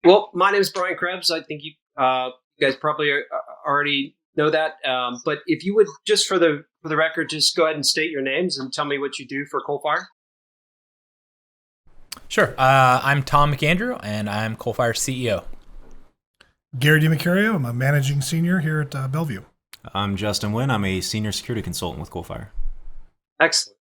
Well, my name is Brian Krebs. I think you guys probably already know that. But if you would just for the record, just go ahead and state your names and tell me what you do for Coalfire. Sure. I'm Tom McAndrew, and I'm Coalfire's CEO. Gary DiMacario. I'm a managing senior here at Bellevue. I'm Justin Wynn. I'm a senior security consultant with Coalfire. Excellent.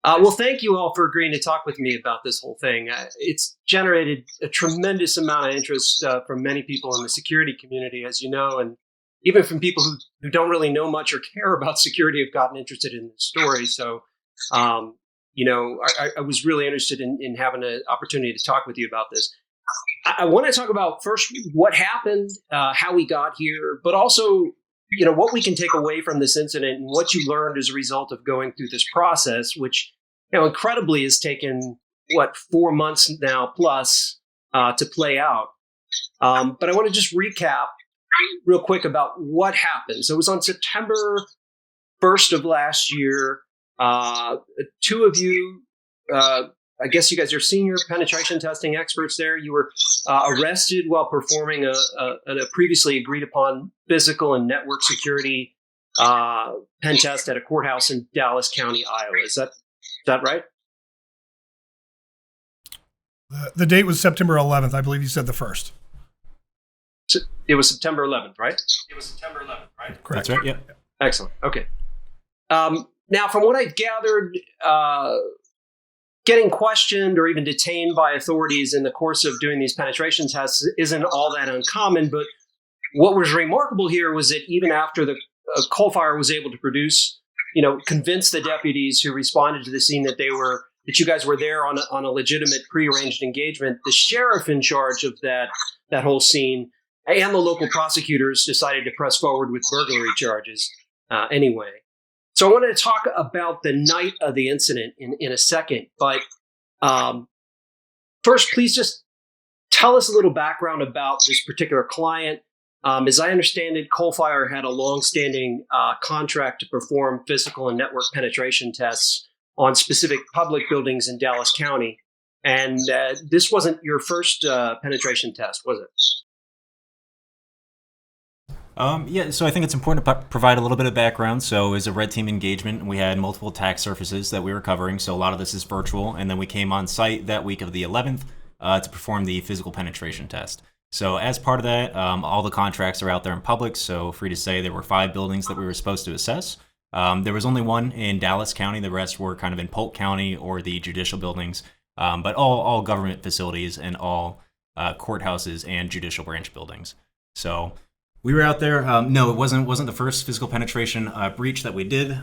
Well, thank you all for agreeing to talk with me about this whole thing. It's generated a tremendous amount of interest from many people in the security community, as you know, and even from people who don't really know much or care about security have gotten interested in the story. So, I was really interested in having an opportunity to talk with you about this. I want to talk about first what happened, how we got here, but also, what we can take away from this incident and what you learned as a result of going through this process, which, incredibly has taken, 4 months now plus to play out. But I want to just recap real quick about what happened. So it was on September 1st of last year. Two of you, I guess you guys are senior penetration testing experts there. You were arrested while performing a previously agreed upon physical and network security pen test at a courthouse in Dallas County, Iowa. Is that right? The date was September 11th. I believe you said the 1st. So it was September 11th, right? Correct. That's right, yeah. Excellent. Okay. Now, from what I've gathered, getting questioned or even detained by authorities in the course of doing these penetration tests isn't all that uncommon. But what was remarkable here was that even after the Coalfire was able to convince the deputies who responded to the scene that you guys were there on a legitimate prearranged engagement, the sheriff in charge of that whole scene and the local prosecutors decided to press forward with burglary charges anyway. So I wanted to talk about the night of the incident in a second, but first, please just tell us a little background about this particular client. As I understand it, Coalfire had a long-standing contract to perform physical and network penetration tests on specific public buildings in Dallas County, and this wasn't your first penetration test, was it? So I think it's important to provide a little bit of background. So it was a red team engagement, and we had multiple attack surfaces that we were covering. So a lot of this is virtual, and then we came on site that week of the 11th to perform the physical penetration test. So as part of that, all the contracts are out there in public. So free to say there were 5 buildings that we were supposed to assess. There was only one in Dallas County. The rest were kind of in Polk County or the judicial buildings, but all government facilities and all courthouses and judicial branch buildings. So we were out there. No, it wasn't the first physical penetration breach that we did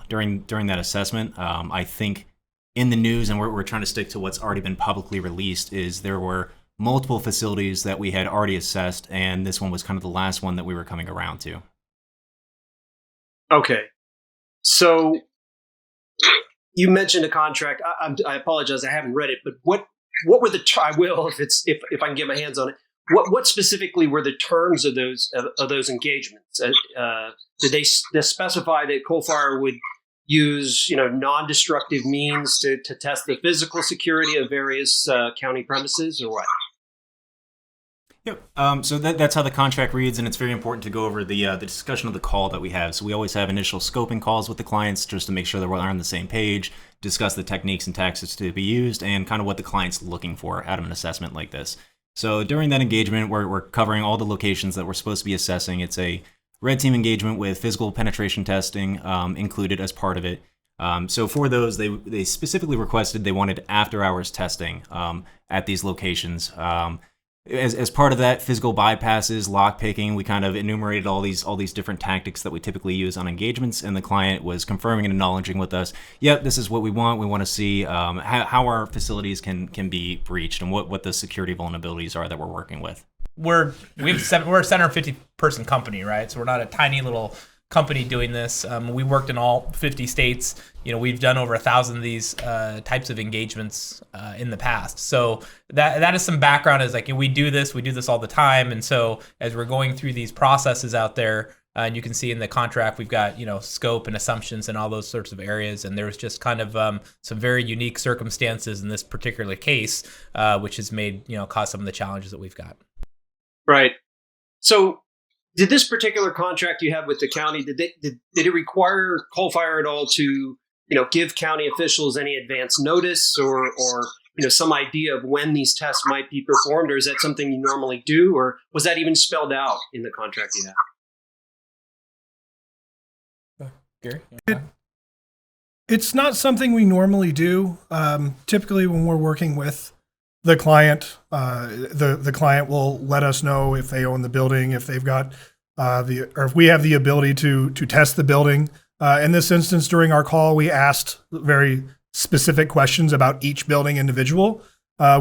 during that assessment. I think in the news, and we're trying to stick to what's already been publicly released, is there were multiple facilities that we had already assessed, and this one was kind of the last one that we were coming around to. Okay. So you mentioned a contract. I apologize, I haven't read it, but what were I will if I can get my hands on it. What specifically were the terms of those engagements? Did they specify that Coalfire would use non-destructive means to test the physical security of various county premises, or what? Yep. So that's how the contract reads, and it's very important to go over the discussion of the call that we have. So we always have initial scoping calls with the clients just to make sure that we're on the same page, discuss the techniques and tactics to be used, and kind of what the client's looking for out of an assessment like this. So during that engagement, we're covering all the locations that we're supposed to be assessing. It's a red team engagement with physical penetration testing included as part of it. So for those, they specifically requested they wanted after-hours testing at these locations. As part of that, physical bypasses, lock picking, we kind of enumerated all these different tactics that we typically use on engagements, and the client was confirming and acknowledging with us, yep, this is what we want. We want to see how our facilities can be breached and what the security vulnerabilities are that we're working with. We're a 750 person company, right? So we're not a tiny little company doing this. We worked in all 50 states. We've done over 1,000 of these types of engagements in the past. So that is some background. Is like we do this all the time. And so as we're going through these processes out there, And you can see in the contract, we've got, scope and assumptions and all those sorts of areas. And there's just kind of some very unique circumstances in this particular case, which has made, cause some of the challenges that we've got. Right. So did this particular contract you have with the county, did it require Coalfire at all to, give county officials any advance notice or some idea of when these tests might be performed? Or is that something you normally do? Or was that even spelled out in the contract you have? Gary? It's not something we normally do. Typically, when we're working with the client, the client will let us know if they own the building, if they've got or if we have the ability to test the building. In this instance, during our call, we asked very specific questions about each building individual.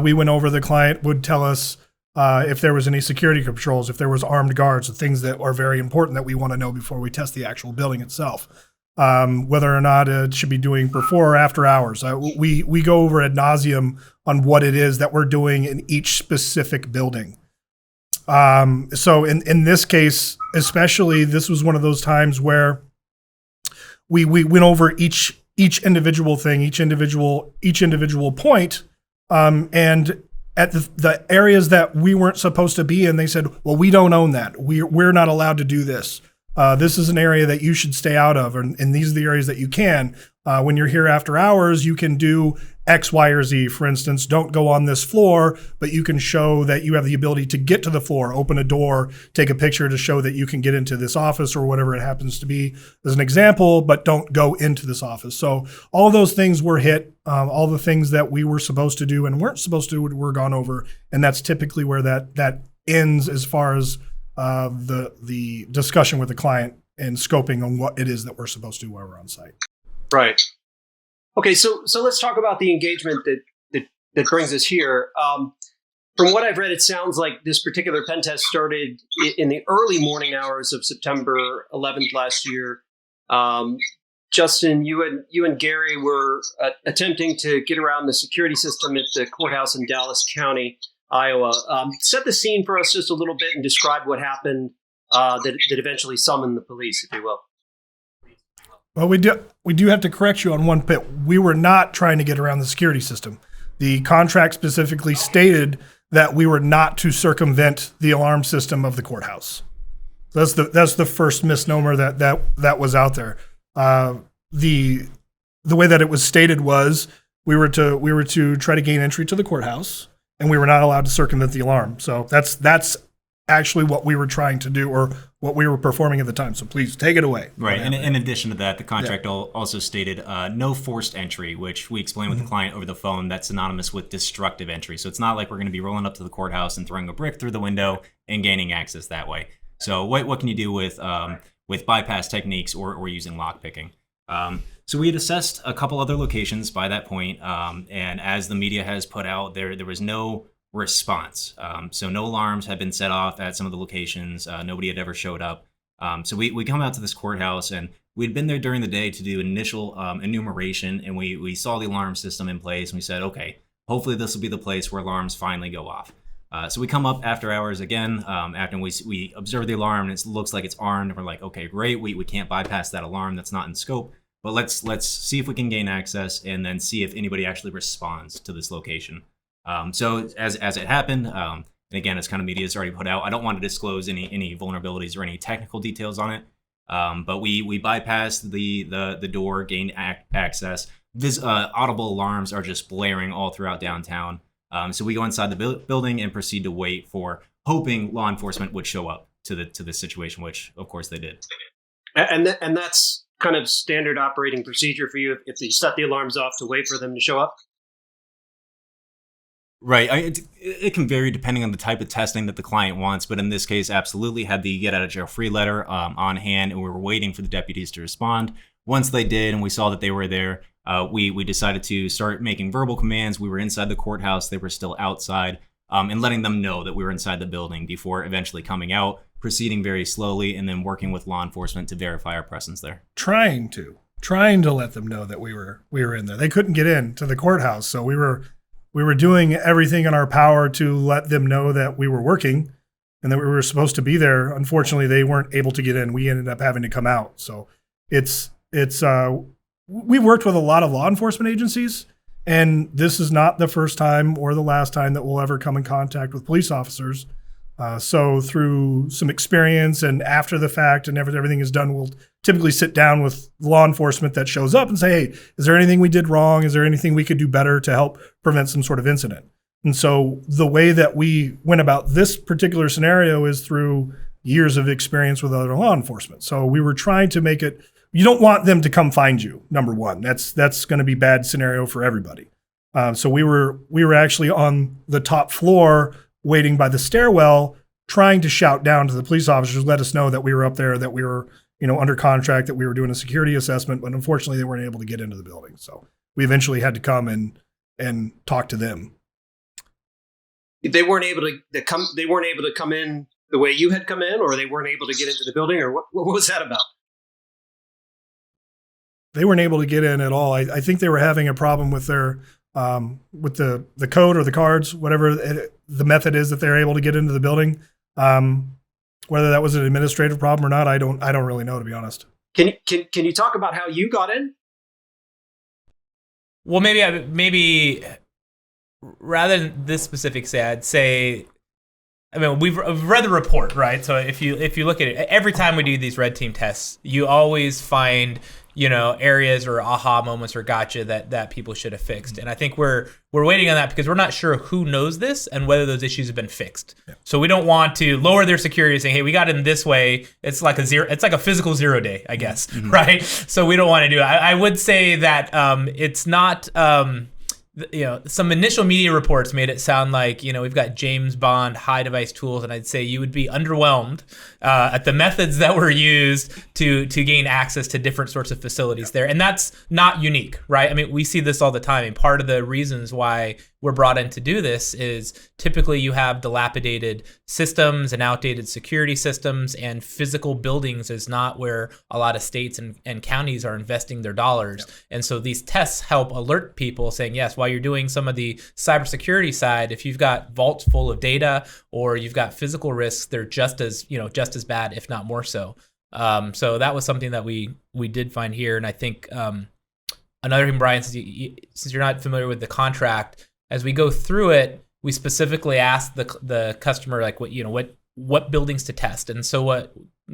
We went over, the client would tell us if there was any security controls, if there was armed guards, the things that are very important that we want to know before we test the actual building itself. Whether or not it should be doing before or after hours. We go over ad nauseum on what it is that we're doing in each specific building. So in this case, especially, this was one of those times where we went over each individual thing, each individual point, and at the areas that we weren't supposed to be in, they said, well, we don't own that. We're not allowed to do this. This is an area that you should stay out of, and these are the areas that you can. When you're here after hours, you can do X, Y, or Z. For instance, don't go on this floor, but you can show that you have the ability to get to the floor, open a door, take a picture to show that you can get into this office or whatever it happens to be as an example, but don't go into this office. So all those things were hit. All the things that we were supposed to do and weren't supposed to were gone over, and that's typically where that ends as far as the discussion with the client and scoping on what it is that we're supposed to do while we're on site. Right. Okay, so let's talk about the engagement that brings us here. From what I've read, it sounds like this particular pen test started in the early morning hours of September 11th last year. Justin, you and Gary were attempting to get around the security system at the courthouse in Dallas County, Iowa. Set the scene for us just a little bit and describe what happened that eventually summoned the police, if you will. Well, we do have to correct you on one bit. We were not trying to get around the security system. The contract specifically stated that we were not to circumvent the alarm system of the courthouse. That's the first misnomer that was out there. The way that it was stated was we were to try to gain entry to the courthouse, and we were not allowed to circumvent the alarm. So that's actually what we were trying to do, or what we were performing at the time. So please take it away. Right. And in addition to that, the contract also stated no forced entry, which we explained with the client over the phone. That's synonymous with destructive entry. So it's not like we're going to be rolling up to the courthouse and throwing a brick through the window and gaining access that way. So what can you do with bypass techniques or using lockpicking? So we had assessed a couple other locations by that point, and as the media has put out, there was no response. So no alarms had been set off at some of the locations. Nobody had ever showed up. So we come out to this courthouse, and we'd been there during the day to do initial enumeration, and we saw the alarm system in place, and we said, okay, hopefully this will be the place where alarms finally go off. So we come up after hours again, after we observe the alarm, and it looks like it's armed, and we're like, okay, great, we can't bypass that alarm, that's not in scope, but let's see if we can gain access, and then see if anybody actually responds to this location. So as it happened, and again, as kind of media has already put out, I don't want to disclose any vulnerabilities or any technical details on it. But we bypassed the door, gained access. This audible alarms are just blaring all throughout downtown. So we go inside the building and proceed to wait for, hoping law enforcement would show up to the situation, which of course they did. And that's kind of standard operating procedure for you if you set the alarms off to wait for them to show up? Right. It can vary depending on the type of testing that the client wants, but in this case, absolutely had the get out of jail free letter on hand, and we were waiting for the deputies to respond. Once they did, and we saw that they were there, we decided to start making verbal commands. We were inside the courthouse; they were still outside, and letting them know that we were inside the building before eventually coming out, proceeding very slowly, and then working with law enforcement to verify our presence there. Trying to let them know that we were in there. They couldn't get in to the courthouse, so we were doing everything in our power to let them know that we were working, and that we were supposed to be there. Unfortunately, they weren't able to get in. We ended up having to come out. So we've worked with a lot of law enforcement agencies, and this is not the first time or the last time that we'll ever come in contact with police officers. So through some experience and after the fact and everything is done, we'll typically sit down with law enforcement that shows up and say, hey, is there anything we did wrong? Is there anything we could do better to help prevent some sort of incident? And so the way that we went about this particular scenario is through years of experience with other law enforcement. So we were trying to make it, you don't want them to come find you, number one. That's going to be bad scenario for everybody. So we were actually on the top floor waiting by the stairwell, trying to shout down to the police officers, let us know that we were up there, that we were, under contract, that we were doing a security assessment, but unfortunately they weren't able to get into the building. So we eventually had to come and talk to them. They weren't able to come. They weren't able to come in the way you had come in, or they weren't able to get into the building, or what was that about? They weren't able to get in at all. I think they were having a problem with their with the code or the cards, whatever the method is that they're able to get into the building. Whether that was an administrative problem or not, I don't really know, to be honest. Can you talk about how you got in? Well, maybe rather than this specific say, I'd say, I mean, we've read the report, right? So if you look at it, every time we do these red team tests, you always find, areas or aha moments or gotcha that people should have fixed. And I think we're waiting on that because we're not sure who knows this and whether those issues have been fixed. Yeah. So we don't want to lower their security saying, hey, we got in this way. It's like a physical 0 day, I guess, mm-hmm. right? So we don't want to do it. I would say that it's not some initial media reports made it sound like, we've got James Bond high device tools, and I'd say you would be underwhelmed at the methods that were used to gain access to different sorts of facilities there. And that's not unique, right? I mean, we see this all the time. And part of the reasons why we're brought in to do this is typically you have dilapidated systems and outdated security systems, and physical buildings is not where a lot of states and counties are investing their dollars. Yeah. And so these tests help alert people saying, yes, while you're doing some of the cybersecurity side, if you've got vaults full of data or you've got physical risks, they're just as bad, if not more so. So that was something that we did find here. And I think another thing, Brian, since you're not familiar with the contract, as we go through it, we specifically ask the customer like what buildings to test. And so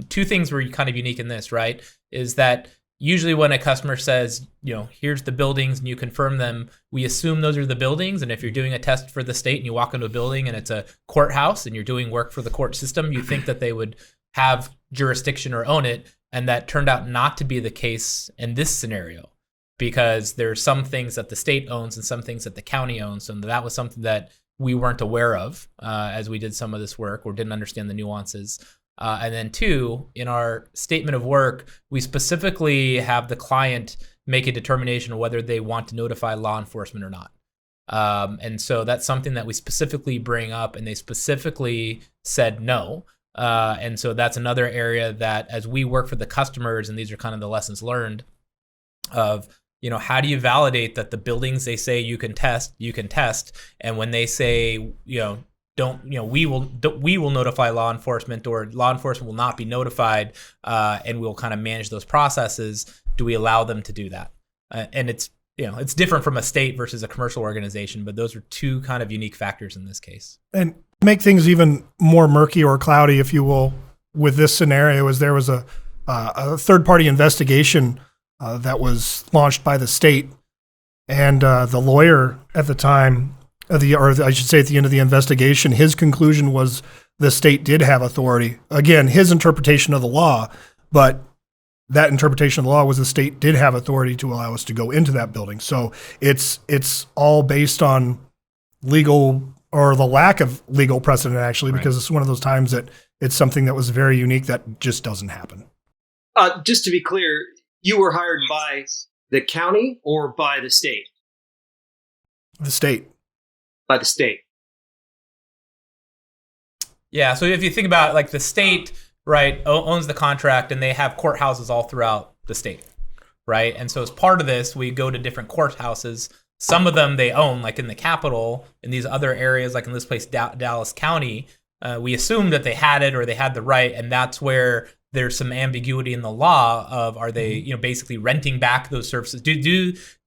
two things were kind of unique in this, right? Is that usually when a customer says, here's the buildings and you confirm them, we assume those are the buildings. And if you're doing a test for the state and you walk into a building and it's a courthouse and you're doing work for the court system, you think that they would have jurisdiction or own it. And that turned out not to be the case in this scenario, because there are some things that the state owns and some things that the county owns. And that was something that we weren't aware of as we did some of this work or didn't understand the nuances. And then two, in our statement of work, we specifically have the client make a determination of whether they want to notify law enforcement or not. And so that's something that we specifically bring up, and they specifically said no. And so that's another area that as we work for the customers, and these are kind of the lessons learned of, how do you validate that the buildings they say you can test, and when they say, we will notify law enforcement, or law enforcement will not be notified, and we'll kind of manage those processes. Do we allow them to do that? And it's different from a state versus a commercial organization, but those are two kind of unique factors in this case. And make things even more murky or cloudy, if you will, with this scenario, is there was a third-party investigation that was launched by the state, and the lawyer at the time, or I should say at the end of the investigation, his conclusion was the state did have authority. Again, his interpretation of the law, but that interpretation of the law was the state did have authority to allow us to go into that building. So it's all based on legal, or the lack of legal precedent, actually, because it's one of those times that it's something that was very unique that just doesn't happen. Just to be clear, you were hired by the county or by the state? The state. By the state. Yeah, so if you think about like the state, right, owns the contract, and they have courthouses all throughout the state, right? And so as part of this, we go to different courthouses. Some of them they own, like in the Capitol, in these other areas, like in this place, Dallas County, we assume that they had it or they had the right, and that's where there's some ambiguity in the law of, are they, basically renting back those services?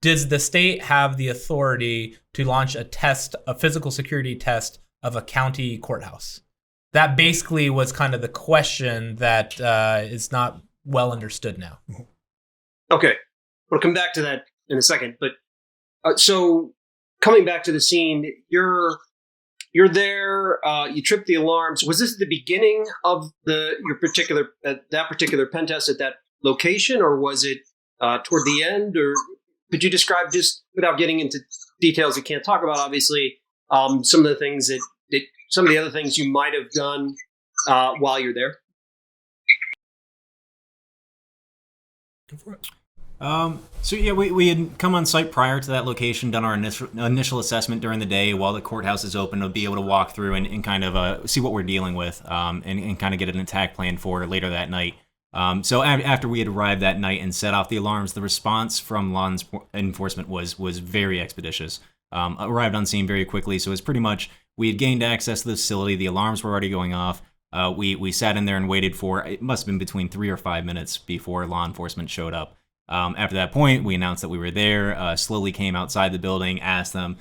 Does the state have the authority to launch a physical security test of a county courthouse? That basically was kind of the question that is not well understood now. Okay, we'll come back to that in a second. But so coming back to the scene, you're there. You trip the alarms. Was this the beginning of that particular pen test at that location, or was it toward the end? Or could you describe, just without getting into details you can't talk about, obviously, some of the things some of the other things you might have done while you're there? Go for it. So yeah, we had come on site prior to that location, done our initial assessment during the day while the courthouse is open, to be able to walk through and kind of see what we're dealing with, and kind of get an attack plan for later that night. So after we had arrived that night and set off the alarms, the response from law enforcement was very expeditious. Arrived on scene very quickly, so it was pretty much, we had gained access to the facility, the alarms were already going off. We sat in there and waited for, it must have been between 3 or 5 minutes before law enforcement showed up. After that point, we announced that we were there, slowly came outside the building, asked them,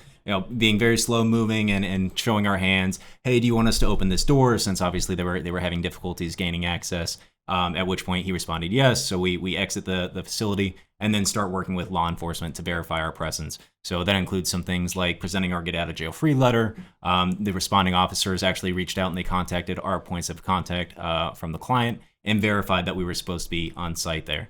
being very slow moving and showing our hands, hey, do you want us to open this door? Since obviously they were having difficulties gaining access. At which point he responded yes. So we exit the facility and then start working with law enforcement to verify our presence. So that includes some things like presenting our get out of jail free letter. The responding officers actually reached out and they contacted our points of contact from the client and verified that we were supposed to be on site there.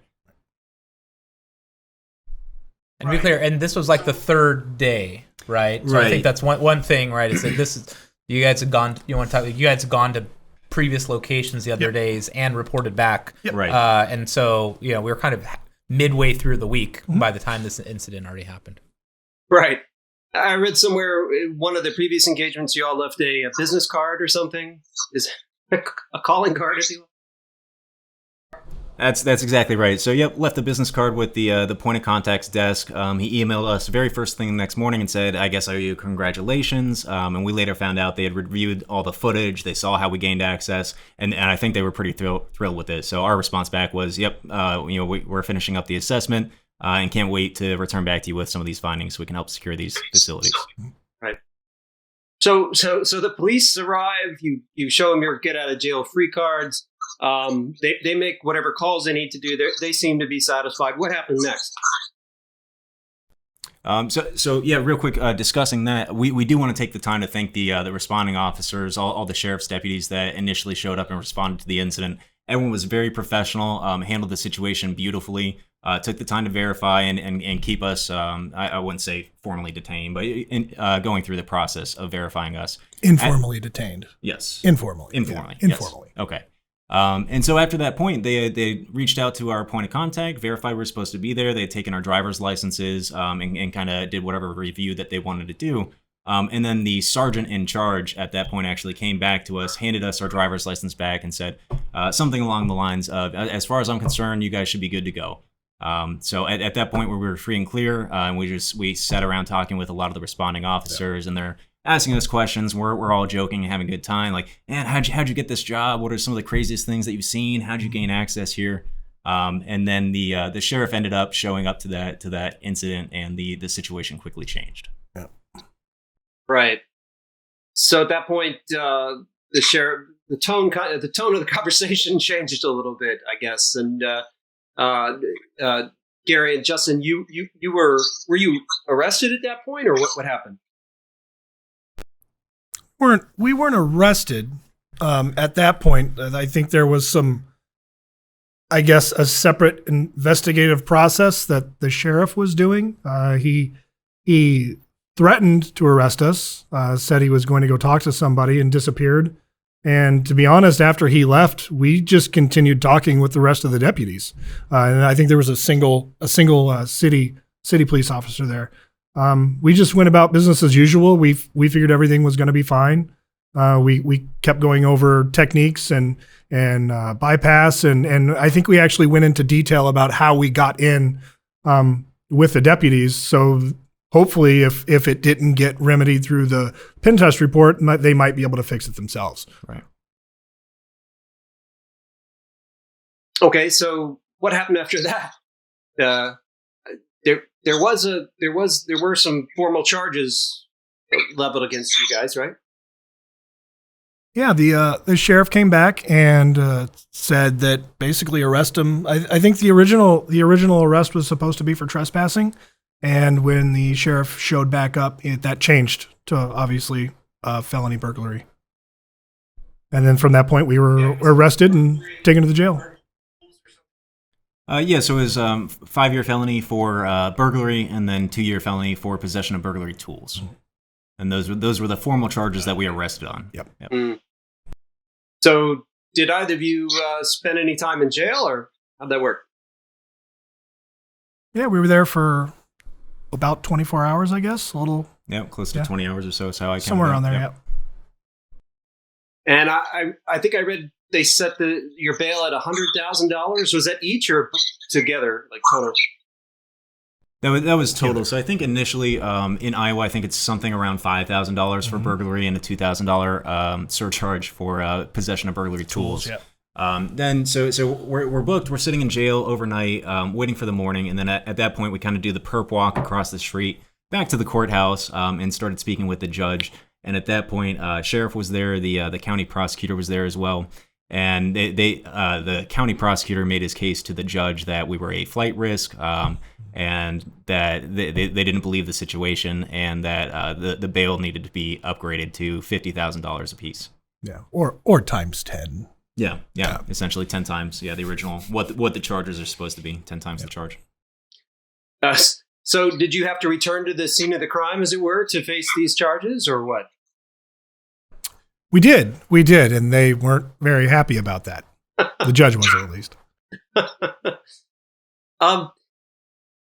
And to be clear, and this was like the third day, right? So I think that's one thing, right? Is that this is, you guys had gone. You want to talk? You guys had gone to previous locations the other days and reported back, Right? And so we were kind of midway through the week by the time this incident already happened. Right. I read somewhere one of the previous engagements you all left a business card or something. Is a calling card, if you will? That's exactly right. So yep, left a business card with the point of contact's desk. He emailed us very first thing the next morning and said, I guess I owe you congratulations. And we later found out they had reviewed all the footage. They saw how we gained access, and I think they were pretty thrilled with it. So our response back was, yep, we're finishing up the assessment and can't wait to return back to you with some of these findings so we can help secure these facilities. Right. So the police arrive. You show them your get out of jail free cards. They make whatever calls they need to do. They seem to be satisfied. What happened next? So yeah, real quick, discussing that, we do want to take the time to thank the responding officers, all the sheriff's deputies that initially showed up and responded to the incident. Everyone was very professional, handled the situation beautifully, took the time to verify and keep us, I wouldn't say formally detained, but going through the process of verifying us. Informally detained. Yes. Informally. Informally. Yeah. Yes. Informally. Okay. And so after that point, they reached out to our point of contact, verified we're supposed to be there. They had taken our driver's licenses and kind of did whatever review that they wanted to do. And then the sergeant in charge at that point actually came back to us, handed us our driver's license back, and said something along the lines of, as far as I'm concerned, you guys should be good to go. So at that point where we were free and clear, and we sat around talking with a lot of the responding officers, and they're asking us questions. We're all joking and having a good time. Like, man, how'd you get this job? What are some of the craziest things that you've seen? How'd you gain access here? And then the sheriff ended up showing up to that incident, and the situation quickly changed. Yeah. Right. So at that point, the sheriff, the tone of the conversation changed a little bit, I guess. And Gary and Justin, you were you arrested at that point, or what happened? We weren't arrested at that point. I think there was some, I guess, a separate investigative process that the sheriff was doing. He threatened to arrest us, said he was going to go talk to somebody, and disappeared. And to be honest, after he left, we just continued talking with the rest of the deputies. And I think there was a single city police officer there. We just went about business as usual. We figured everything was going to be fine. We kept going over techniques and bypass, and I think we actually went into detail about how we got in with the deputies. So hopefully, if it didn't get remedied through the pen test report, they might be able to fix it themselves. Right. Okay, so what happened after that? There were some formal charges leveled against you guys, right? Yeah, the sheriff came back and said that basically arrest him. I think the original arrest was supposed to be for trespassing, and when the sheriff showed back up, that changed to obviously felony burglary. And then from that point, we were arrested and taken to the jail. So it was 5-year felony for burglary, and then 2-year felony for possession of burglary tools. And those were the formal charges that we arrested on. Yep. Mm. So did either of you spend any time in jail, or how'd that work? Yeah, we were there for about 24 hours, I guess. A little. Yeah, close to 20 hours or so. Is how I counted Somewhere it. around there, Yep. yeah. And I think I read they set your bail at $100,000. Was that each or together, like total? That was total. So I think initially in Iowa, I think it's something around $5,000 for burglary and a $2,000 surcharge for possession of burglary tools. Yeah. Then so we're booked. We're sitting in jail overnight, waiting for the morning, and then at that point we kind of do the perp walk across the street back to the courthouse and started speaking with the judge. And at that point, sheriff was there, the county prosecutor was there as well. And the county prosecutor made his case to the judge that we were a flight risk, and that they didn't believe the situation, and that the bail needed to be upgraded to $50,000 apiece. Yeah, or times 10. Yeah, essentially 10 times. Yeah, the original what the charges are supposed to be, 10 times the charge. So did you have to return to the scene of the crime, as it were, to face these charges, or what? We did, and they weren't very happy about that. The judge wasn't, at least.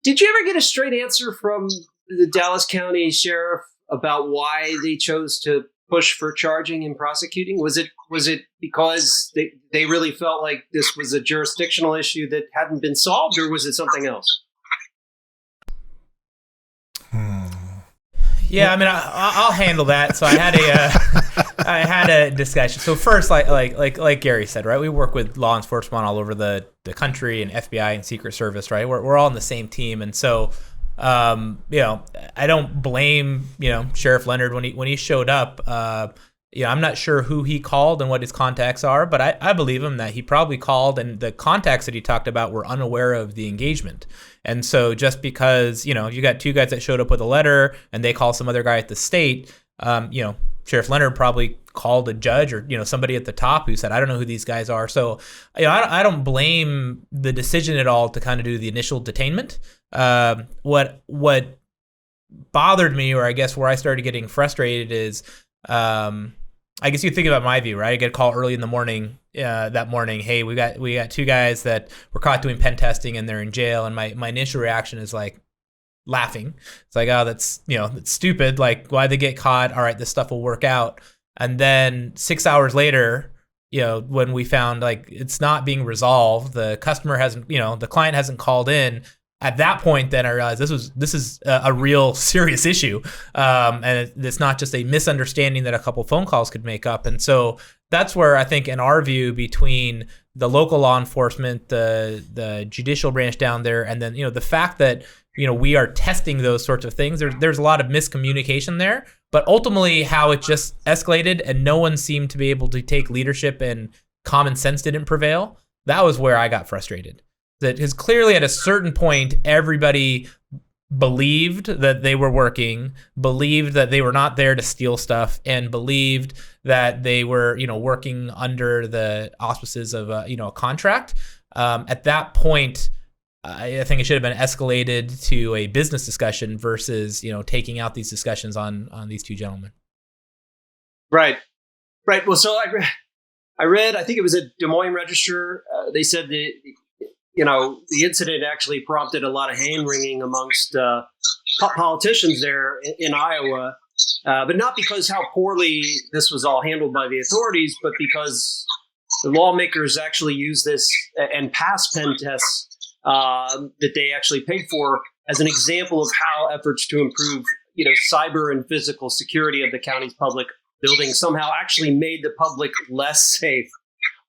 Did you ever get a straight answer from the Dallas County Sheriff about why they chose to push for charging and prosecuting? Was it because they really felt like this was a jurisdictional issue that hadn't been solved, or was it something else? Yeah, I mean, I'll handle that. So I had a discussion. So first, like Gary said, right? We work with law enforcement all over the country, and FBI and Secret Service, right? We're all on the same team, and so I don't blame Sheriff Leonard when he showed up. I'm not sure who he called and what his contacts are, but I believe him that he probably called, and the contacts that he talked about were unaware of the engagement. And so just because, you got two guys that showed up with a letter and they call some other guy at the state, Sheriff Leonard probably called a judge or, somebody at the top who said, I don't know who these guys are. So, I don't blame the decision at all to kind of do the initial detainment. What bothered me, or I guess where I started getting frustrated is, I guess you think about my view, right? I get a call early in the morning, that morning. Hey, we got two guys that were caught doing pen testing and they're in jail. And my initial reaction is like laughing. It's like, oh, that's stupid. Like, why'd they get caught? All right, this stuff will work out. And then 6 hours later, when we found like it's not being resolved, the customer hasn't, the client hasn't called in. At that point, then I realized this is a real serious issue, and it's not just a misunderstanding that a couple phone calls could make up. And so that's where I think, in our view, between the local law enforcement, the judicial branch down there, and then the fact that we are testing those sorts of things, there's a lot of miscommunication there. But ultimately, how it just escalated, and no one seemed to be able to take leadership, and common sense didn't prevail. That was where I got frustrated. That is clearly at a certain point, everybody believed that they were working, believed that they were not there to steal stuff, and believed that they were, working under the auspices of a contract. At that point, I think it should have been escalated to a business discussion versus, taking out these discussions on these two gentlemen. Right. Well, so I read, I think it was a Des Moines Register. They said that the incident actually prompted a lot of hand-wringing amongst politicians there in Iowa, but not because how poorly this was all handled by the authorities, but because the lawmakers actually use this and pass pen tests that they actually paid for as an example of how efforts to improve, cyber and physical security of the county's public buildings somehow actually made the public less safe.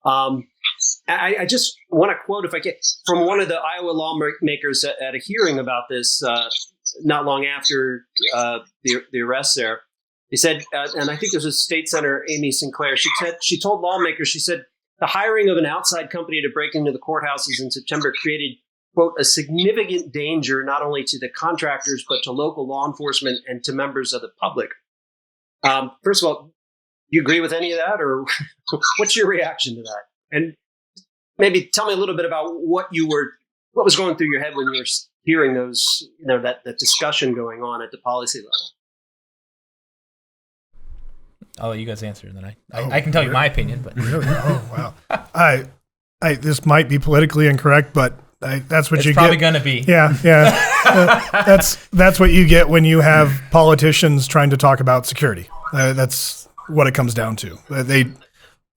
I just want to quote, if I can, from one of the Iowa lawmakers at a hearing about this not long after the arrest there. He said, and I think this was State Senator Amy Sinclair, she told lawmakers, she said, the hiring of an outside company to break into the courthouses in September created, quote, a significant danger not only to the contractors, but to local law enforcement and to members of the public. First of all, do you agree with any of that, or what's your reaction to that? And maybe tell me a little bit about what was going through your head when you were hearing those, that discussion going on at the policy level. I'll let you guys answer, and then I can tell you my opinion. But really, oh wow, this might be politically incorrect, but that's what it's you get. It's probably going to be. Yeah. That's what you get when you have politicians trying to talk about security. That's what it comes down to.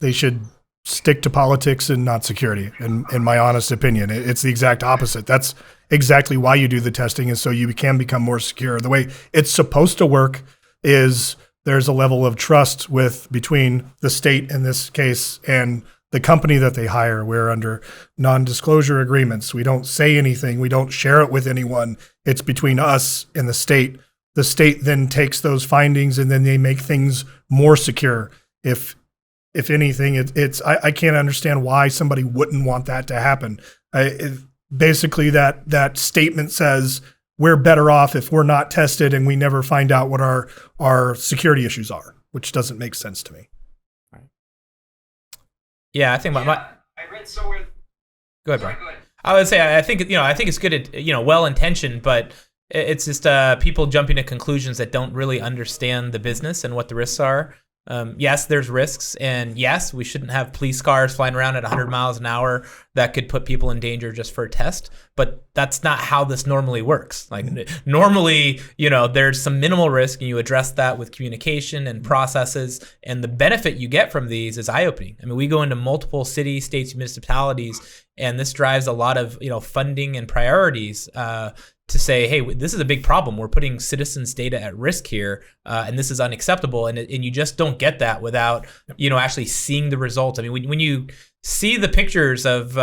They should stick to politics and not security. In my honest opinion, it's the exact opposite. That's exactly why you do the testing, is so you can become more secure. The way it's supposed to work is there's a level of trust between the state in this case and the company that they hire. We're under non-disclosure agreements. We don't say anything. We don't share it with anyone. It's between us and the state. The state then takes those findings and then they make things more secure. If anything, I can't understand why somebody wouldn't want that to happen. Basically, that statement says we're better off if we're not tested and we never find out what our security issues are, which doesn't make sense to me. Yeah, I think I read somewhere. Go ahead, Brian. Go ahead. I would say I think it's good at well intentioned, but it's just people jumping to conclusions that don't really understand the business and what the risks are. Yes, there's risks, and yes, we shouldn't have police cars flying around at 100 miles an hour that could put people in danger just for a test. But that's not how this normally works. Like normally, there's some minimal risk, and you address that with communication and processes. And the benefit you get from these is eye-opening. I mean, we go into multiple cities, states, municipalities, and this drives a lot of funding and priorities. To say, hey, this is a big problem. We're putting citizens' data at risk here, and this is unacceptable. And you just don't get that without, actually seeing the results. I mean, when you see the pictures of,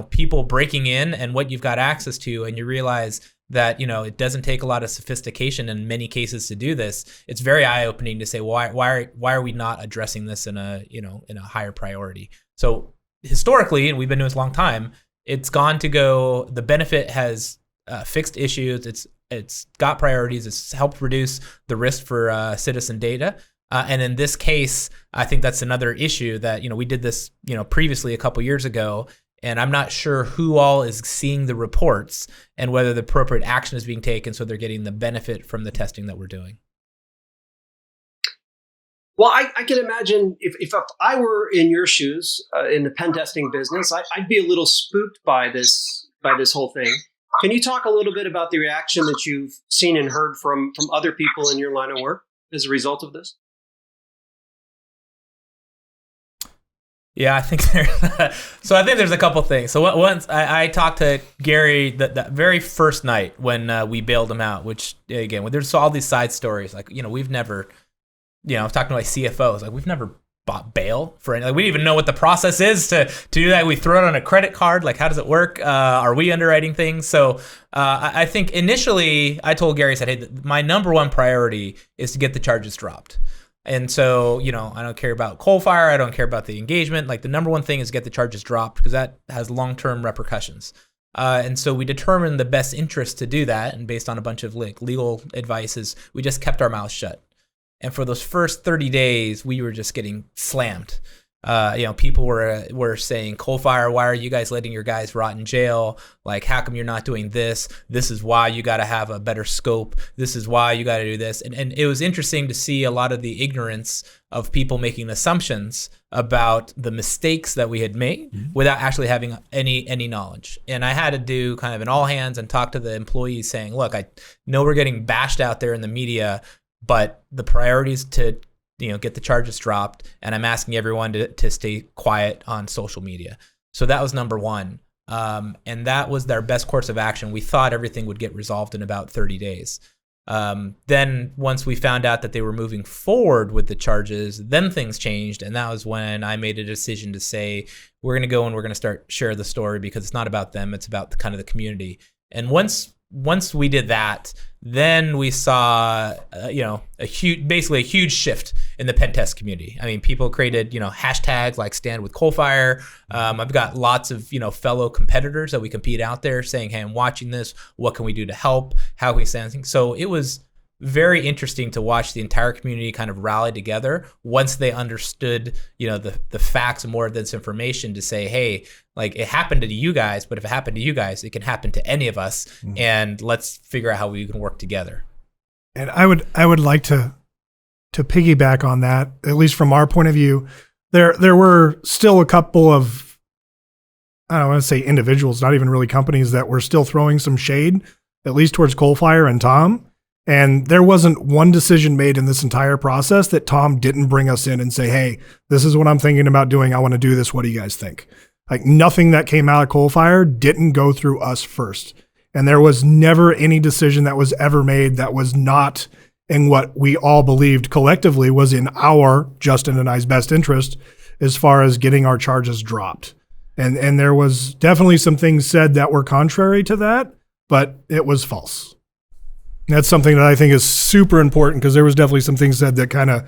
people breaking in and what you've got access to, and you realize that, it doesn't take a lot of sophistication in many cases to do this, it's very eye-opening to say, why are we not addressing this in a higher priority? So historically, and we've been doing this a long time, the benefit has fixed issues. It's got priorities. It's helped reduce the risk for citizen data. And in this case, I think that's another issue that, we did this, previously a couple years ago, and I'm not sure who all is seeing the reports and whether the appropriate action is being taken so they're getting the benefit from the testing that we're doing. Well, I can imagine if I were in your shoes in the pen testing business, I'd be a little spooked by this whole thing. Can you talk a little bit about the reaction that you've seen and heard from other people in your line of work as a result of this? Yeah, I think there's a couple things. So once I talked to Gary the very first night when we bailed him out, which again, there's all these side stories. Like, we've never, I was talking to my CFOs, like we've never bought bail for any, like we didn't even know what the process is to do that. We throw it on a credit card. Like, how does it work? Are we underwriting things? So I think initially I told Gary, I said, hey, my number one priority is to get the charges dropped. And so, I don't care about Coalfire. I don't care about the engagement. Like the number one thing is get the charges dropped because that has long-term repercussions. And so we determined the best interest to do that. And based on a bunch of legal advices, we just kept our mouths shut. And for those first 30 days, we were just getting slammed. People were saying, Coalfire, why are you guys letting your guys rot in jail? Like, how come you're not doing this? This is why you got to have a better scope. This is why you got to do this. And it was interesting to see a lot of the ignorance of people making assumptions about the mistakes that we had made without actually having any knowledge. And I had to do kind of an all hands and talk to the employees saying, look, I know we're getting bashed out there in the media, but the priority is to get the charges dropped, and I'm asking everyone to stay quiet on social media. So that was number one. And that was their best course of action. We thought everything would get resolved in about 30 days. Then once we found out that they were moving forward with the charges, then things changed. And that was when I made a decision to say, we're going to go and we're going to start share the story, because it's not about them. It's about the kind of the community. And once we did that, then we saw, basically a huge shift in the pen test community. I mean, people created, hashtags like Stand with Coalfire. I've got lots of, fellow competitors that we compete out there saying, hey, I'm watching this. What can we do to help? How can we stand things? So it was very interesting to watch the entire community kind of rally together once they understood, the facts and more of this information, to say, hey, like, it happened to you guys, but if it happened to you guys, it can happen to any of us, and let's figure out how we can work together. And I would like to piggyback on that, at least from our point of view. There were still a couple of, I don't want to say individuals, not even really companies, that were still throwing some shade, at least towards Coalfire and Tom. And there wasn't one decision made in this entire process that Tom didn't bring us in and say, hey, this is what I'm thinking about doing. I want to do this. What do you guys think? Like, nothing that came out of Coalfire didn't go through us first. And there was never any decision that was ever made that was not in what we all believed collectively was in our, Justin and I's, best interest as far as getting our charges dropped. And there was definitely some things said that were contrary to that, but it was false. That's something that I think is super important, because there was definitely some things said that kind of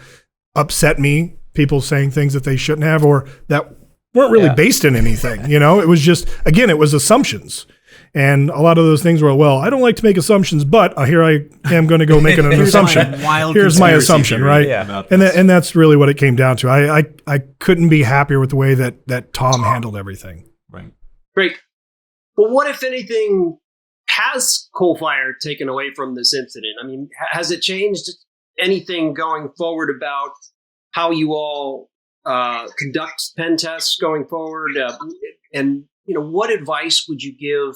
upset me, people saying things that they shouldn't have, or that weren't really based in anything. It was just, again, it was assumptions. And a lot of those things were, well, I don't like to make assumptions, but here I am going to go make an assumption. Here's my assumption, right? Yeah. And that's really what it came down to. I couldn't be happier with the way that Tom handled everything. Right. Great. Well, what, if anything, has Coalfire taken away from this incident? I mean, has it changed anything going forward about how you all conduct pen tests going forward? And what advice would you give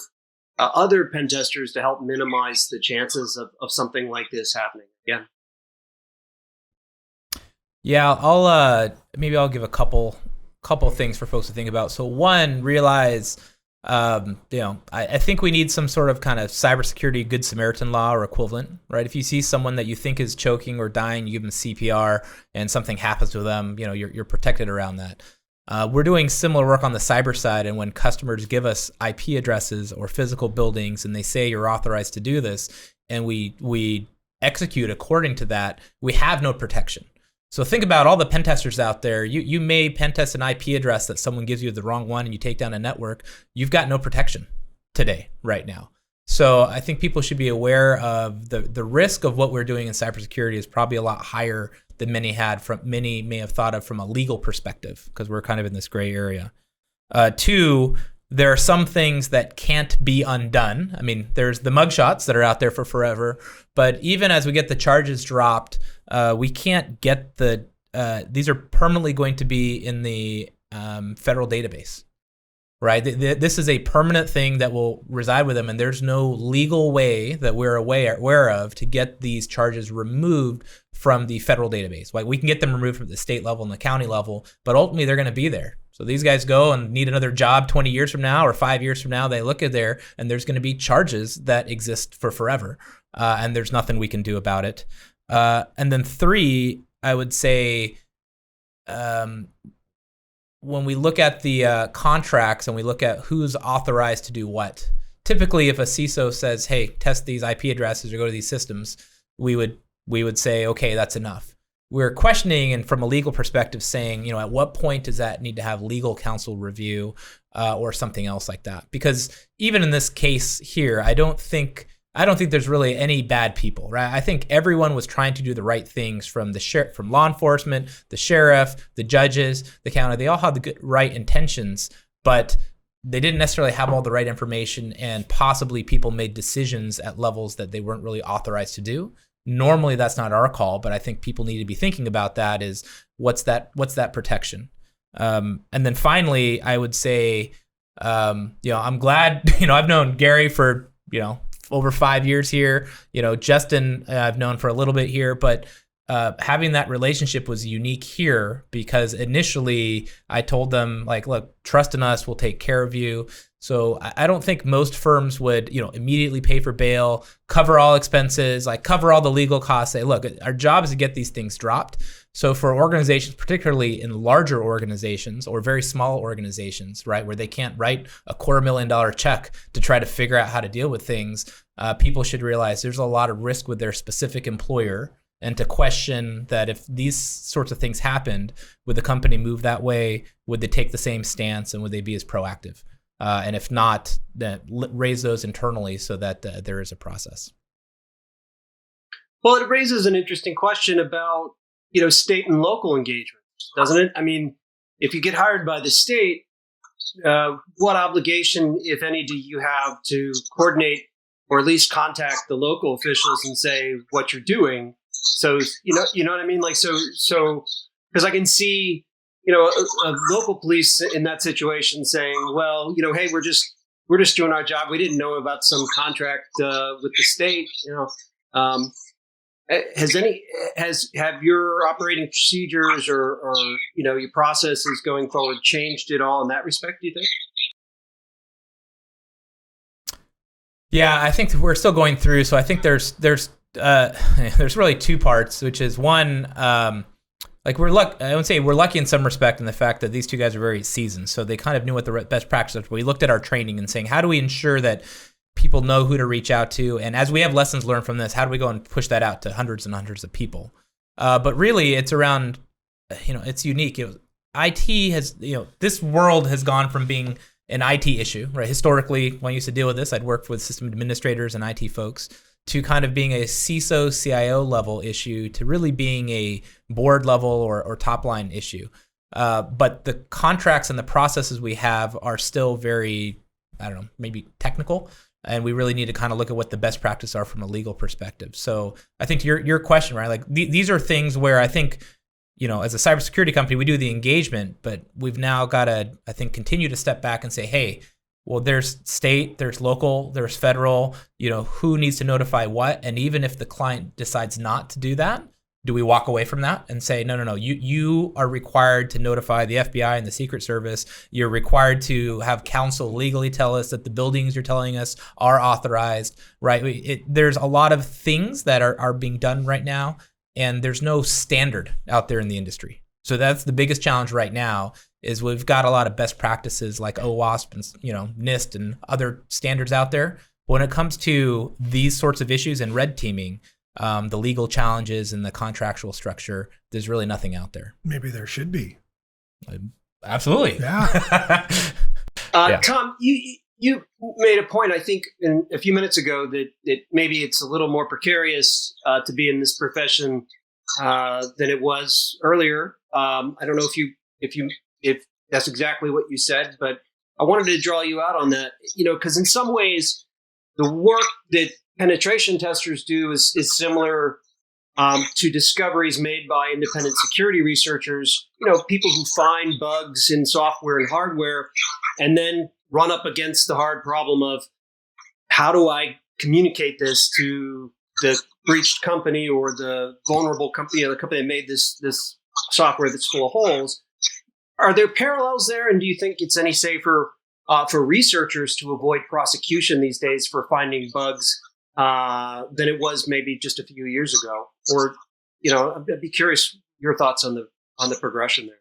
other pen testers to help minimize the chances of something like this happening again? Yeah, I'll give a couple things for folks to think about. So one, realize, I think we need some sort of kind of cybersecurity Good Samaritan law or equivalent, right? If you see someone that you think is choking or dying, you give them CPR, and something happens to them, you're protected around that. We're doing similar work on the cyber side, and when customers give us IP addresses or physical buildings and they say you're authorized to do this, and we execute according to that, we have no protection. So think about all the pen testers out there. You may pen test an IP address that someone gives you the wrong one, and you take down a network. You've got no protection today, right now. So I think people should be aware of the risk of what we're doing in cybersecurity is probably a lot higher than many may have thought of from a legal perspective, because we're kind of in this gray area. Two, there are some things that can't be undone. I mean, there's the mugshots that are out there for forever, but even as we get the charges dropped, we can't get these are permanently going to be in the federal database, right? This is a permanent thing that will reside with them, and there's no legal way that we're aware of to get these charges removed from the federal database. Like, we can get them removed from the state level and the county level, but ultimately they're going to be there. So these guys go and need another job 20 years from now or 5 years from now, they look at there and there's going to be charges that exist for forever. And there's nothing we can do about it. And then three, I would say, when we look at the contracts and we look at who's authorized to do what, typically if a CISO says, hey, test these IP addresses or go to these systems, we would say, okay, that's enough. We're questioning, and from a legal perspective saying, at what point does that need to have legal counsel review or something else like that? Because even in this case here, I don't think there's really any bad people, right? I think everyone was trying to do the right things, from from law enforcement, the sheriff, the judges, the county. They all had the right intentions, but they didn't necessarily have all the right information, and possibly people made decisions at levels that they weren't really authorized to do. Normally that's not our call, but I think people need to be thinking about that, is what's that protection? And then finally, I would say, I'm glad, I've known Gary for, over 5 years here, Justin, I've known for a little bit here, but having that relationship was unique here because initially I told them, like, look, trust in us, we'll take care of you. So I don't think most firms would, immediately pay for bail, cover all expenses, like cover all the legal costs, say, look, our job is to get these things dropped. So for organizations, particularly in larger organizations or very small organizations, right, where they can't write a $250,000 check to try to figure out how to deal with things, people should realize there's a lot of risk with their specific employer, and to question that if these sorts of things happened, would the company move that way? Would they take the same stance, and would they be as proactive? And if not, then raise those internally so that there is a process. Well, it raises an interesting question about, state and local engagements, doesn't it? I mean, if you get hired by the state, what obligation, if any, do you have to coordinate or at least contact the local officials and say what you're doing? So, you know what I mean? Like, so, because I can see, a local police in that situation saying, well, hey, we're just doing our job. We didn't know about some contract with the state. Have your operating procedures or your processes going forward changed at all in that respect, do you think? Yeah, I think we're still going through. So I think there's really two parts, which is one, I would say we're lucky in some respect in the fact that these two guys are very seasoned. So they kind of knew what the best practices were. We looked at our training and saying, how do we ensure that people know who to reach out to? And as we have lessons learned from this, how do we go and push that out to hundreds and hundreds of people? But really it's around, it's unique. IT has, this world has gone from being an IT issue, right? Historically, when I used to deal with this, I'd worked with system administrators and IT folks, to kind of being a CISO, CIO level issue, to really being a board level or top line issue. But the contracts and the processes we have are still very, maybe technical. And we really need to kind of look at what the best practices are from a legal perspective. So I think to your question, right? Like these are things where I think, as a cybersecurity company, we do the engagement, but we've now got to, I think, continue to step back and say, hey, well, there's state, there's local, there's federal, who needs to notify what? And even if the client decides not to do that, do we walk away from that and say, no, you are required to notify the FBI and the Secret Service. You're required to have counsel legally tell us that the buildings you're telling us are authorized, right? There's a lot of things that are being done right now, and there's no standard out there in the industry. So that's the biggest challenge right now, is we've got a lot of best practices like OWASP and NIST and other standards out there. But when it comes to these sorts of issues and red teaming, the legal challenges and the contractual structure, there's really nothing out there. Maybe there should be. Absolutely. Yeah. Tom, you made a point, I think, a few minutes ago that maybe it's a little more precarious to be in this profession than it was earlier. I don't know if that's exactly what you said, but I wanted to draw you out on that, because in some ways the work that penetration testers do is similar to discoveries made by independent security researchers, people who find bugs in software and hardware and then run up against the hard problem of how do I communicate this to the breached company or the vulnerable company, the company that made this software that's full of holes. Are there parallels there? And do you think it's any safer for researchers to avoid prosecution these days for finding bugs than it was maybe just a few years ago? Or, I'd be curious your thoughts on the progression there.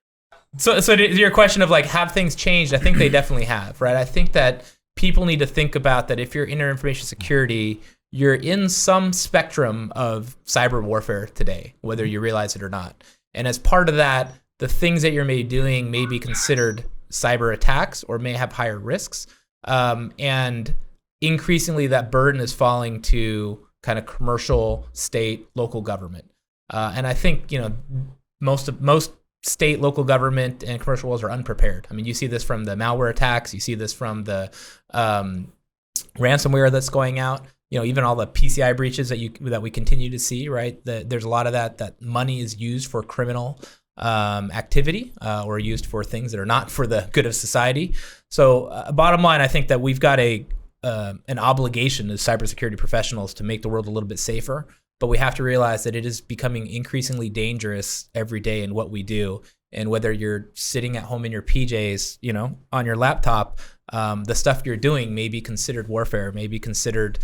So to your question of like, have things changed? I think they definitely have, right? I think that people need to think about that if you're in information security, you're in some spectrum of cyber warfare today, whether you realize it or not. And as part of that, the things that you're maybe doing may be considered cyber attacks or may have higher risks. And increasingly that burden is falling to kind of commercial, state, local government. And I think, most state, local government, and commercial worlds are unprepared. I mean, you see this from the malware attacks. You see this from the ransomware that's going out. Even all the PCI breaches that we continue to see, right? There's a lot of that money is used for criminal activity or used for things that are not for the good of society. So bottom line, I think that we've got an obligation as cybersecurity professionals to make the world a little bit safer. but we have to realize that it is becoming increasingly dangerous every day in what we do. And whether you're sitting at home in your PJs, on your laptop, the stuff you're doing may be considered warfare, may be considered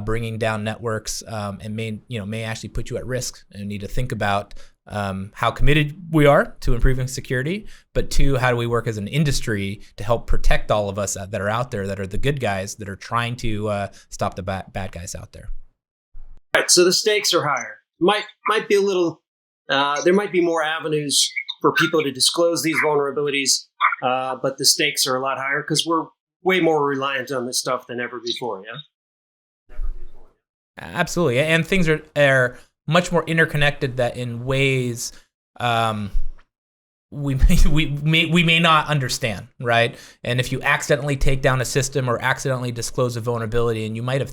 bringing down networks, and may actually put you at risk. And need to think about how committed we are to improving security, but two, how do we work as an industry to help protect all of us that are out there, that are the good guys, that are trying to stop the bad guys out there. Right. So the stakes are higher. Might be a little. There might be more avenues for people to disclose these vulnerabilities, but the stakes are a lot higher because we're way more reliant on this stuff than ever before. Yeah. Absolutely, and things are much more interconnected that in ways we may not understand, right? And if you accidentally take down a system or accidentally disclose a vulnerability, and you might have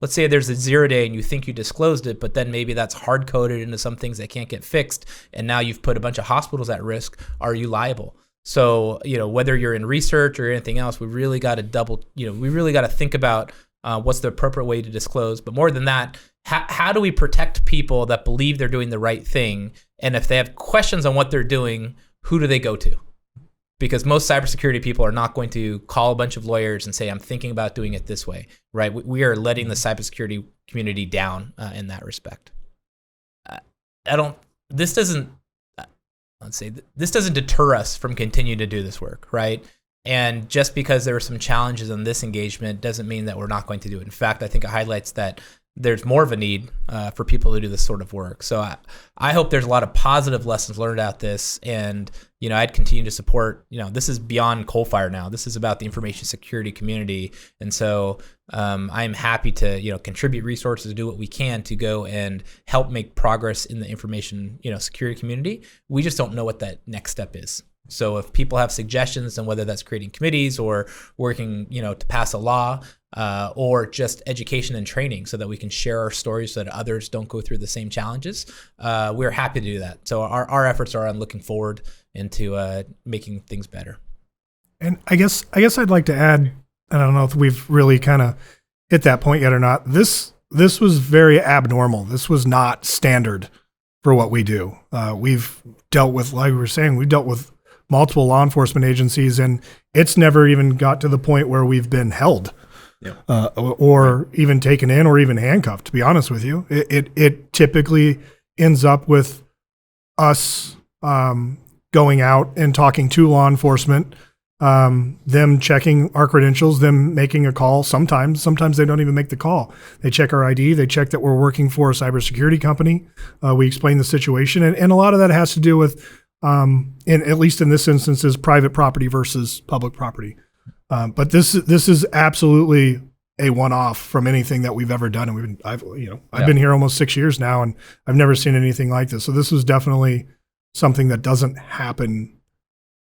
let's say there's a 0 day and you think you disclosed it, but then maybe that's hard coded into some things that can't get fixed, and now you've put a bunch of hospitals at risk. Are you liable? So whether you're in research or anything else, we really got to think about what's the appropriate way to disclose. But more than that, how do we protect people that believe they're doing the right thing? And if they have questions on what they're doing, who do they go to? Because most cybersecurity people are not going to call a bunch of lawyers and say, I'm thinking about doing it this way, right? We are letting the cybersecurity community down in that respect. This doesn't deter us from continuing to do this work, right? And just because there were some challenges in this engagement doesn't mean that we're not going to do it. In fact, I think it highlights that there's more of a need for people to do this sort of work. So I hope there's a lot of positive lessons learned out this, and I'd continue to support. This is beyond Coalfire now. This is about the information security community, and so I'm happy to contribute resources, do what we can to go and help make progress in the information security community. We just don't know what that next step is. So if people have suggestions, and whether that's creating committees or working to pass a law, or just education and training so that we can share our stories so that others don't go through the same challenges, we're happy to do that. So our efforts are on looking forward into making things better. And I guess I'd like to add, I don't know if we've really kind of hit that point yet or not. This was very abnormal. This was not standard for what we do. We've dealt with, like we were saying, we've dealt with multiple law enforcement agencies, and it's never even got to the point where we've been held. Yeah. Or even taken in or even handcuffed, to be honest with you. It typically ends up with us going out and talking to law enforcement, them checking our credentials, them making a call. Sometimes they don't even make the call. They check our ID. They check that we're working for a cybersecurity company. We explain the situation. And a lot of that has to do with, at least in this instance, is private property versus public property. But this is absolutely a one-off from anything that we've ever done. And I've been here almost 6 years now, and I've never seen anything like this. So this was definitely something that doesn't happen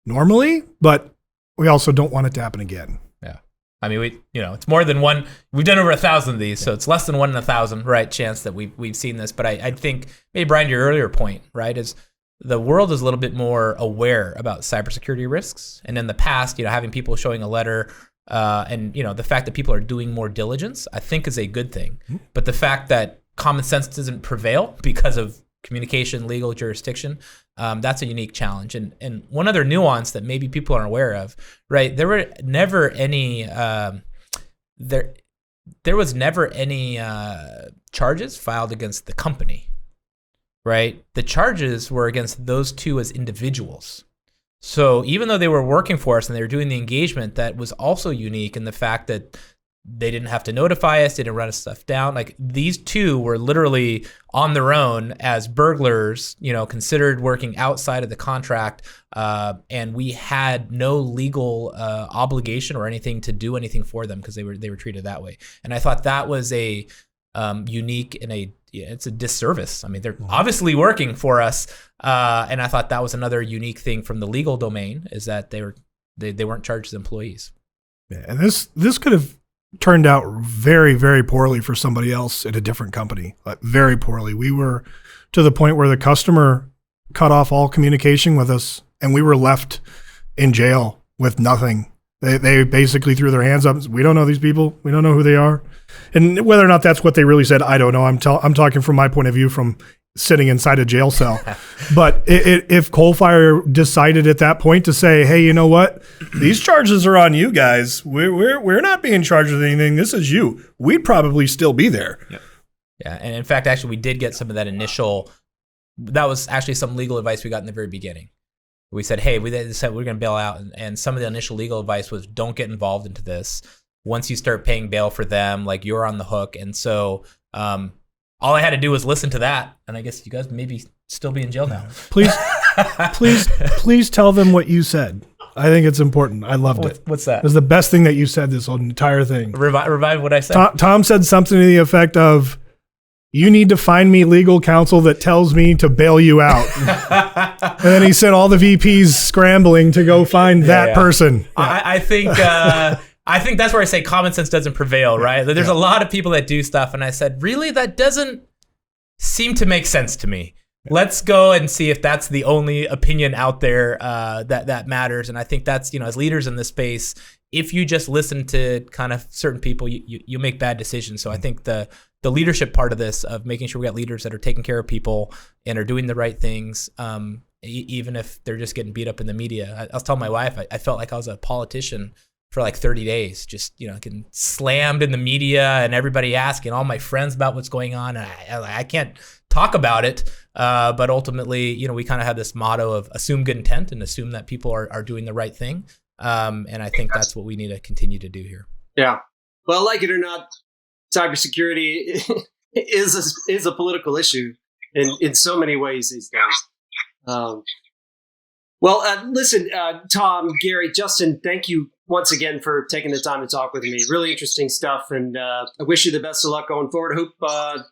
normally, but we also don't want it to happen again. Yeah. I mean, it's more than one. We've done over 1,000 of these, so it's less than 1 in 1,000, right, chance that we've seen this. But I think maybe, Brian, your earlier point, right, is the world is a little bit more aware about cybersecurity risks. And in the past, having people showing a letter, and the fact that people are doing more diligence, I think is a good thing. Mm-hmm. But the fact that common sense doesn't prevail because of communication, legal jurisdiction, that's a unique challenge. And one other nuance that maybe people aren't aware of, right? There were never any there was never any charges filed against the company. Right? The charges were against those two as individuals. So even though they were working for us and they were doing the engagement, that was also unique in the fact that they didn't have to notify us, they didn't run us stuff down. Like, these two were literally on their own as burglars, considered working outside of the contract, and we had no legal obligation or anything to do anything for them because they were treated that way. And I thought that was a unique and it's a disservice. I mean, they're obviously working for us, and I thought that was another unique thing from the legal domain, is that they weren't charged as employees. Yeah, and this could have turned out very, very poorly for somebody else at a different company. Very poorly. We were to the point where the customer cut off all communication with us, and we were left in jail with nothing They basically threw their hands up and said, we don't know these people. We don't know who they are. And whether or not that's what they really said, I don't know. I'm talking from my point of view from sitting inside a jail cell. But if Coalfire decided at that point to say, hey, you know what? These charges are on you guys. We're not being charged with anything. This is you. We'd probably still be there. Yep. Yeah, and in fact, actually, we did get some of that initial. That was actually some legal advice we got in the very beginning. We said, hey, we said we're going to bail out, and some of the initial legal advice was don't get involved into this. Once you start paying bail for them, like you're on the hook. And so all I had to do was listen to that, and I guess you guys maybe still be in jail now. Please tell them what you said. I think it's important. I loved it. What's that? It was the best thing that you said this whole entire thing. Revive what I said. Tom said something to the effect of, you need to find me legal counsel that tells me to bail you out. And then he sent all the VPs scrambling to go find that person. I think that's where I say common sense doesn't prevail, right? There's a lot of people that do stuff, and I said, really, that doesn't seem to make sense to me. Let's go and see if that's the only opinion out there that matters. And I think that's, as leaders in this space, if you just listen to kind of certain people, you make bad decisions. So I think the leadership part of this, of making sure we got leaders that are taking care of people and are doing the right things, even if they're just getting beat up in the media. I was telling my wife, I felt like I was a politician for like 30 days, just, getting slammed in the media and everybody asking all my friends about what's going on. And I can't talk about it. But ultimately, we kind of have this motto of assume good intent and assume that people are doing the right thing. And I think that's what we need to continue to do here. Yeah. Well, like it or not, cybersecurity is a political issue in so many ways these days. Listen, Tom, Gary, Justin, thank you once again for taking the time to talk with me. Really interesting stuff, and I wish you the best of luck going forward. I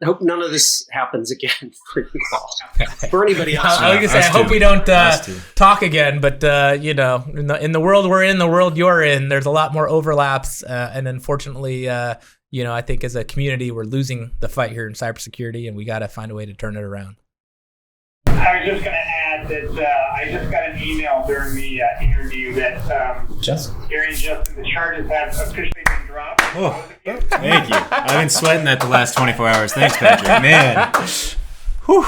hope none of this happens again for you all. For anybody else. I was going to say, I hope we don't talk again, but, in the world we're in, the world you're in, there's a lot more overlaps, and unfortunately, I think as a community, we're losing the fight here in cybersecurity, and we got to find a way to turn it around. I was just going to add that I just got an email during the interview that Gary and Justin, the charges have officially been dropped. Oh, thank you. I've been sweating that the last 24 hours. Thanks, Patrick. Man. Whew.